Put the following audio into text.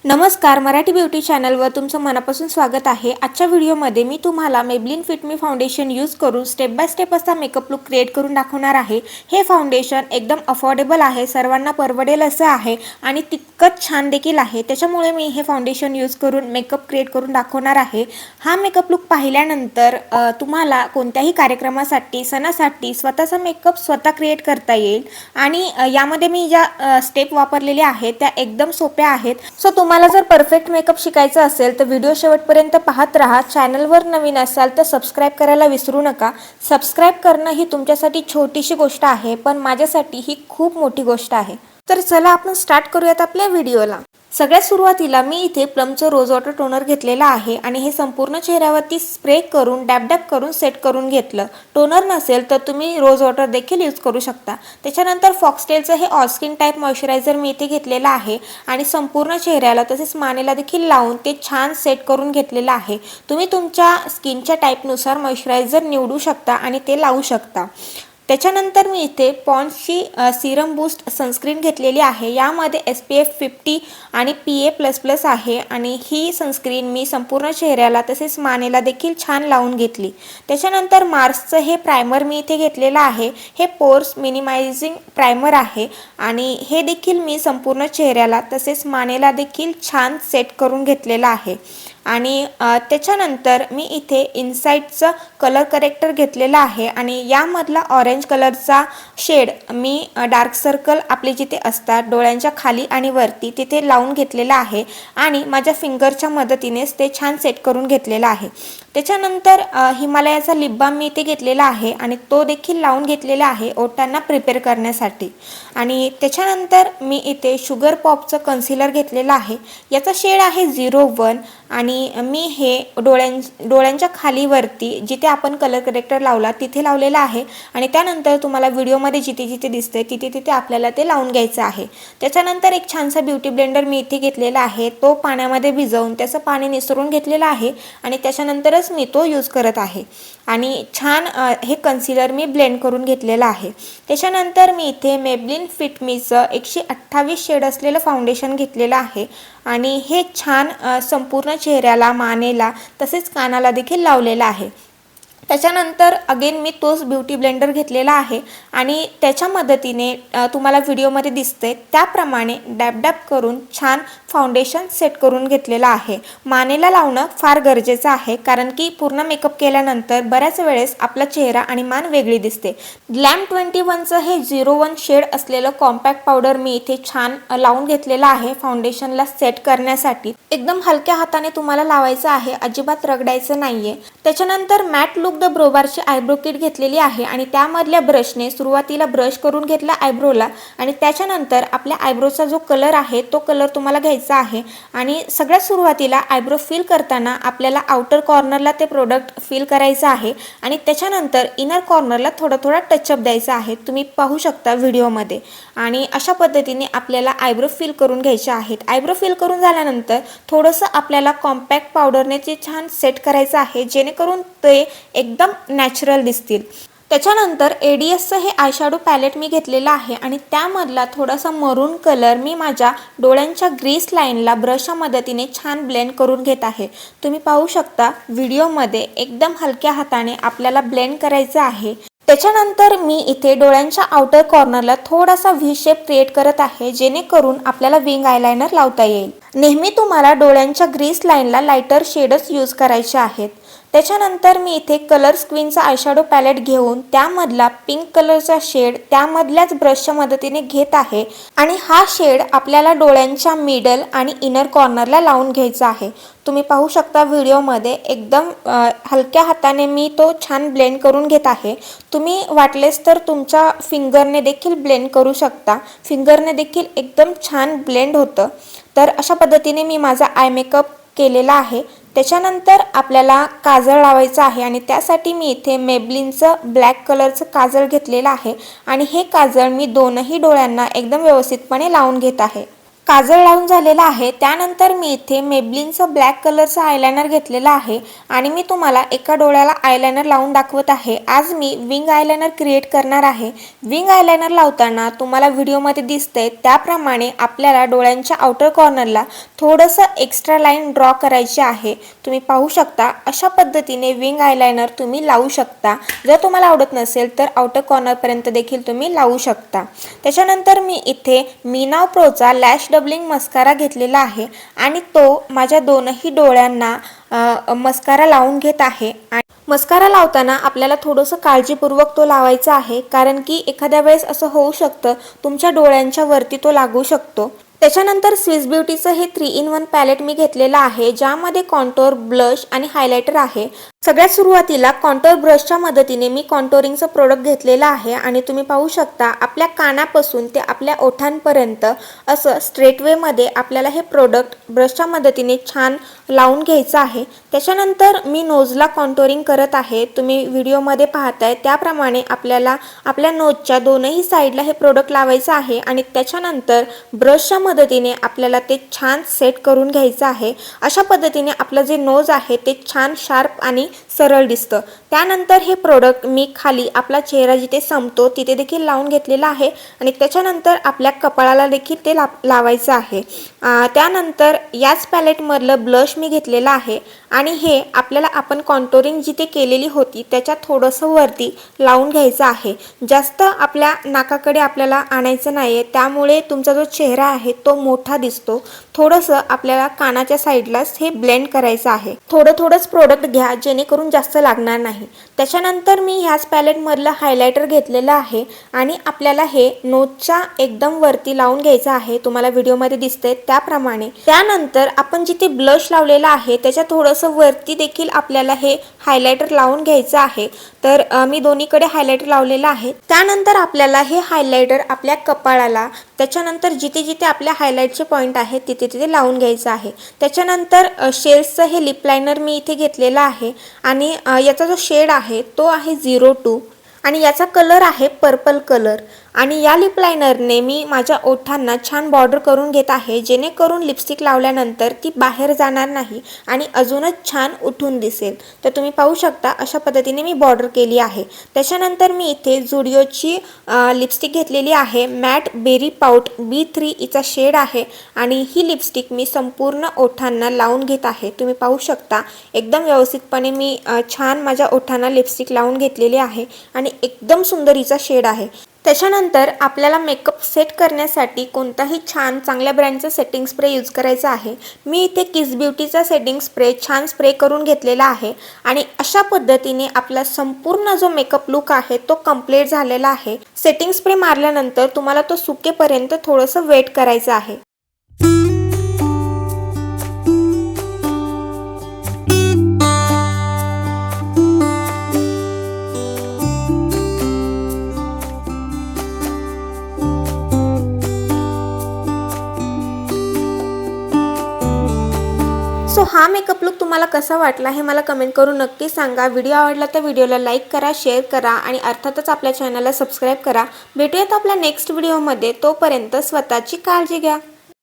नमस्कार, मराठी ब्युटी चॅनलवर तुमचं मनापासून स्वागत आहे। आजच्या व्हिडिओमध्ये मी तुम्हाला मेबलिन फिट मी फाउंडेशन यूज करून स्टेप बाय स्टेप असा मेकअप लुक क्रिएट करून दाखवणार आहे। हे फाउंडेशन एकदम अफोर्डेबल आहे, सर्वांना परवडेल असं आहे आणि तितकंच छान देखील आहे। त्याच्यामुळे मी हे फाउंडेशन यूज करून मेकअप क्रिएट करून दाखवणार आहे। हा मेकअप लुक पाहिल्यानंतर तुम्हाला कोणत्याही कार्यक्रमासाठी, सणासाठी स्वतःचा मेकअप स्वतः क्रिएट करता येईल आणि यामध्ये मी ज्या स्टेप वापरलेले आहेत त्या एकदम सोप्या आहेत। सो तुम्हाला जर परफेक्ट मेकअप शिकायचा असेल तर व्हिडिओ शेवटपर्यंत पाहत राहा। चॅनलवर नवीन असाल तर सबस्क्राइब करायला विसरू नका। सबस्क्राइब करणं ही तुमच्यासाठी छोटीशी गोष्ट आहे, पण माझ्यासाठी ही खूप मोठी गोष्ट आहे। तर चला आपण स्टार्ट करूयात आपल्या व्हिडिओला। सगळ्यात सुरुवातीला मी इथे प्लमचं रोज वॉटर टोनर घेतलेला आहे आणि हे संपूर्ण चेहऱ्यावरती स्प्रे करून डॅब करून सेट करून घेतलं। टोनर नसेल तर तुम्ही रोज वॉटर देखील यूज करू शकता। त्याच्यानंतर फॉक्सटेलचं हे ऑल स्किन टाइप मॉइश्चरायझर मी इथे घेतलेला आहे आणि संपूर्ण चेहऱ्याला तसेच मानेला देखील लावून ते छान सेट करून घेतलेलं आहे। तुम्ही तुमच्या स्किनच्या टाइपनुसार मॉइश्चरायझर निवडू शकता आणि ते लावू शकता। त्याच्यानंतर मी इथे पॉन्ड्सची सिरम बूस्ट सनस्क्रीन घेतलेली आहे। यामध्ये SPF 50 आणि PA++ आहे आणि ही सनस्क्रीन मी संपूर्ण चेहऱ्याला तसेच मानेला देखील छान लावून घेतली। त्याच्यानंतर मार्सचं हे प्रायमर मी इथे घेतलेलं आहे। हे पोर्स मिनिमायझिंग प्रायमर आहे आणि हे देखील मी संपूर्ण चेहऱ्याला तसेच मानेला देखील छान सेट करून घेतलेलं आहे। आणि त्याच्यानंतर मी इथे इनसाइटचं कलर करेक्टर घेतलेला आहे आणि यामधला ऑरेंज कलरचा शेड मी डार्क सर्कल आपले जिथे असतात डोळ्यांच्या खाली आणि वरती तिथे लावून घेतलेला आहे आणि माझ्या फिंगरच्या मदतीनेच ते छान सेट करून घेतलेला आहे। त्याच्यानंतर हिमालयाचा लिप बाम मी इथे घेतलेला आहे आणि तो देखील लावून घेतलेला आहे ओठांना प्रिपेअर करण्यासाठी। आणि त्याच्यानंतर मी इथे शुगर पॉपचं कन्सिलर घेतलेलं आहे। याचा शेड आहे 01 आणि मी हे डोळ्यांच्या खाली वरती जिथे आपण कलर करेक्टर लावला तिथे लावलेला आहे आणि त्यानंतर तुम्हाला व्हिडिओमध्ये जिथे जिथे दिसते तिथे तिथे आपल्याला ते लावून घ्यायचं आहे। त्याच्यानंतर एक छानसा ब्युटी ब्लेंडर मी इथे घेतलेला आहे, तो पाण्यामध्ये भिजवून त्याचं पाणी निसरून घेतलेलं आहे आणि त्याच्यानंतरच मी तो यूज करत आहे आणि छान हे कन्सिलर मी ब्लेंड करून घेतलेलं आहे। त्याच्यानंतर मी इथे मेबलिन फिट मीचं 128 शेड असलेलं फाउंडेशन घेतलेलं आहे आणि हे छान संपूर्ण चेहऱ्याला, मानेला तसेच कानाला देखील लावलेला आहे। त्याच्यानंतर अगेन मी तोच ब्युटी ब्लेंडर घेतलेला आहे आणि त्याच्या मदतीने तुम्हाला व्हिडिओमध्ये दिसते त्याप्रमाणे डॅब करून छान फाउंडेशन सेट करून घेतलेलं आहे। मानेला लावणं फार गरजेचं आहे कारण की पूर्ण मेकअप केल्यानंतर बऱ्याच वेळेस आपला चेहरा आणि मान वेगळी दिसते। ग्लॅम 21चं हे 01 शेड असलेलं कॉम्पॅक्ट पावडर मी इथे छान लावून घेतलेलं आहे फाउंडेशनला सेट करण्यासाठी। एकदम हलक्या हाताने तुम्हाला लावायचं आहे, अजिबात रगडायचं नाहीये। त्याच्यानंतर मॅट लुक द ब्रोबारची आयब्रो किट घेतलेली आहे आणि त्यामधल्या ब्रशने सुरुवातीला ब्रश करून घेतला आयब्रोला आणि त्याच्यानंतर आपल्या आयब्रोचा जो कलर आहे तो कलर तुम्हाला घ्यायचा आहे आणि सगळ्यात सुरुवातीला आयब्रो फिल करताना आपल्याला आउटर कॉर्नरला ते प्रोडक्ट फिल करायचं आहे आणि त्याच्यानंतर इनर कॉर्नरला थोडा टचअप द्यायचा आहे, तुम्ही पाहू शकता व्हिडिओमध्ये। आणि अशा पद्धतीने आपल्याला आयब्रो फिल करून घ्यायचे आहेत। आयब्रो फिल करून झाल्यानंतर थोडंसं आपल्याला कॉम्पॅक्ट पावडरने ते छान सेट करायचं आहे जेणेकरून ते एकदम नॅचरल दिसतील। त्याच्यानंतर ADSचं हे आयशॅडो पॅलेट मी घेतलेलं आहे आणि त्यामधला थोडासा मरून कलर मी माझ्या डोळ्यांच्या ग्रीस लाईनला ब्रशच्या मदतीने छान ब्लेंड करून घेत आहे। तुम्ही पाहू शकता व्हिडिओमध्ये एकदम हलक्या हाताने आपल्याला ब्लेंड करायचं आहे। त्याच्यानंतर मी इथे डोळ्यांच्या आउटर कॉर्नरला थोडासा व्ही शेप क्रिएट करत आहे जेणेकरून आपल्याला विंग आयलाइनर लावता येईल। नेहमी तुम्हाला डोळ्यांच्या ग्रीस लाईनला लाइटर शेडच यूज करायचे आहेत। त्याच्यानंतर मी इथे कलर स्क्वीनचा आयशॅडो पॅलेट घेऊन त्यामधला पिंक कलरचा शेड त्यामधल्याच ब्रशच्या मदतीने घेत आहे आणि हा शेड आपल्याला डोळ्यांच्या मिडल आणि इनर कॉर्नरला लावून घ्यायचा आहे। तुम्ही पाहू शकता व्हिडिओमध्ये एकदम हलक्या हाताने मी तो छान ब्लेंड करून घेत आहे। तुम्ही वाटलेस तर तुमच्या फिंगरने देखील ब्लेंड करू शकता, फिंगरने देखील एकदम छान ब्लेंड होतं। तर अशा पद्धतीने मी माझा आय मेकअप केलेला आहे। त्याच्यानंतर आपल्याला काजळ लावायचं आहे आणि त्यासाठी मी इथे मेबलिनचं ब्लॅक कलरचं काजळ घेतलेलं आहे आणि हे काजळ मी दोनही डोळ्यांना एकदम व्यवस्थितपणे लावून घेत आहे। काजळ लावून झालेला आहे। त्यानंतर मी इथे मेबलिनचा ब्लॅक कलरचा आयलाइनर घेतलेला आहे आणि मी तुम्हाला एका डोळ्याला आयलाइनर लावून दाखवत आहे। आज मी विंग आयलाइनर क्रिएट करणार आहे। विंग आयलाइनर लावताना तुम्हाला व्हिडिओमध्ये दिसतंय त्याप्रमाणे आपल्याला डोळ्यांच्या आउटर कॉर्नरला थोडंसं एक्स्ट्रा लाईन ड्रॉ करायची आहे। तुम्ही पाहू शकता अशा पद्धतीने विंग आयलाइनर तुम्ही लावू शकता। जर तुम्हाला आवडत नसेल तर आउटर कॉर्नर पर्यंत देखील तुम्ही लावू शकता। त्याच्यानंतर मी इथे मीना प्रोचा लॅश डबलिंग मस्कारा घेतलेला आहे आणि तो माझ्या दोनही डोळ्यांना मस्कारा लावून घेत आहे। आणि मस्कारा लावताना आपल्याला थोडंसं काळजीपूर्वक तो लावायचा आहे, कारण की एखाद्या वेळेस असं होऊ शकतं तुमच्या डोळ्यांच्या वरती तो लागू शकतो। त्याच्यानंतर स्विस ब्युटीचं हे 3 in 1 पॅलेट मी घेतलेला आहे, ज्यामध्ये कॉन्टोर, ब्लश आणि हायलायटर आहे। सगळ्यात सुरुवातीला कॉन्टोर ब्रशच्या मदतीने मी कॉन्टोरिंगचं प्रोडक्ट घेतलेलं आहे आणि तुम्ही पाहू शकता आपल्या कानापासून ते आपल्या ओठांपर्यंत असं स्ट्रेट वेमध्ये आपल्याला हे प्रोडक्ट ब्रशच्या मदतीने छान लावून घ्यायचं आहे। त्याच्यानंतर मी नोजला कॉन्टोरिंग करत आहे। तुम्ही व्हिडिओमध्ये पाहताय त्याप्रमाणे आपल्याला आपल्या नोजच्या दोनही साईडला हे प्रोडक्ट लावायचं आहे आणि त्याच्यानंतर ब्रशच्या मदतीने आपल्याला ते छान सेट करून घ्यायचं आहे। अशा पद्धतीने आपलं जे नोज आहे ते छान शार्प आणि सरळ दिसतं। त्यानंतर हे प्रोडक्ट मी खाली आपला चेहरा जिथे संपतो तिथे देखील लावून घेतलेला आहे आणि त्याच्यानंतर आपल्या कपाळाला देखील ते लावायचं आहे। त्यानंतर याच पॅलेटमधलं ब्लश मी घेतलेला आहे आणि हे आपल्याला आपण कॉन्टोरिंग जिथे केलेली होती त्याच्या थोडंसं वरती लावून घ्यायचं आहे। जास्त आपल्या नाकाकडे आपल्याला आणायचं नाहीये, त्यामुळे तुमचा जो चेहरा आहे तो मोठा दिसतो। थोडंसं आपल्याला कानाच्या साईडलाच हे ब्लेंड करायचं आहे। थोडंच प्रोडक्ट घ्या जेणेकरून जास्त लागणार नाही। त्याच्यानंतर मी ह्याच पॅलेटमधलं हायलायटर घेतलेलं आहे आणि आपल्याला हे नोजच्या एकदम वरती लावून घ्यायचं आहे, तुम्हाला व्हिडिओमध्ये दिसतंय त्याप्रमाणे। त्यानंतर आपण जिथे ब्लश लावलेला आहे त्याच्या थोडंसं वरती देखील आपल्याला हे हायलायटर लावून घ्यायचं आहे। तर मी दोन्हीकडे हायलायटर लावलेलं आहे। त्यानंतर आपल्याला हे हायलायटर आपल्या कपाळाला, त्याच्यानंतर जिथे जिथे आपल्या हायलाइटचे पॉइंट आहेत तिथे तिथे लावून घ्यायचं आहे। त्याच्यानंतर शेल्सचं हे लिप लायनर मी इथे घेतलेलं आहे आणि याचा जो शेड आहे तो आहे 02 आणि याचा कलर आहे पर्पल कलर आणि या लिप लायनरने मी माझ्या ओठांना छान बॉर्डर करून घेत आहे, जेणेकरून लिपस्टिक लावल्यानंतर ती बाहेर जाणार नाही आणि अजूनच छान उठून दिसेल। तर तुम्ही पाहू शकता अशा पद्धतीने मी बॉर्डर केली आहे। त्याच्यानंतर मी इथे झुडिओची लिपस्टिक घेतलेली आहे, मॅट बेरी पाउट B3 हिचा शेड आहे आणि ही लिपस्टिक मी संपूर्ण ओठांना लावून घेत आहे। तुम्ही पाहू शकता एकदम व्यवस्थितपणे मी छान माझ्या ओठांना लिपस्टिक लावून घेतलेली आहे आणि एकदम सुंदर हिचा शेड आहे। त्याच्यानंतर आपल्याला मेकअप सेट करण्यासाठी कोणताही छान चांगल्या ब्रँडचा सेटिंग स्प्रे यूज करायचा आहे। मी इथे किस ब्युटीचा सेटिंग स्प्रे छान स्प्रे करून घेतलेला आहे आणि अशा पद्धतीने आपला संपूर्ण जो मेकअप लुक आहे तो कंप्लीट झालेला आहे। सेटिंग स्प्रे मारल्यानंतर तुम्हाला तो सुकेपर्यंत थोडंसं वेट करायचं आहे। सो हा मेकअप लुक तुम्हाला कसा वाटला हे मला कमेंट करून नक्की सांगा। व्हिडिओ आवडला तर व्हिडिओला लाईक करा, शेअर करा आणि अर्थातच आपल्या चॅनलला सबस्क्राईब करा। भेटूयात आपल्या नेक्स्ट व्हिडिओमध्ये, तोपर्यंत स्वतःची काळजी घ्या।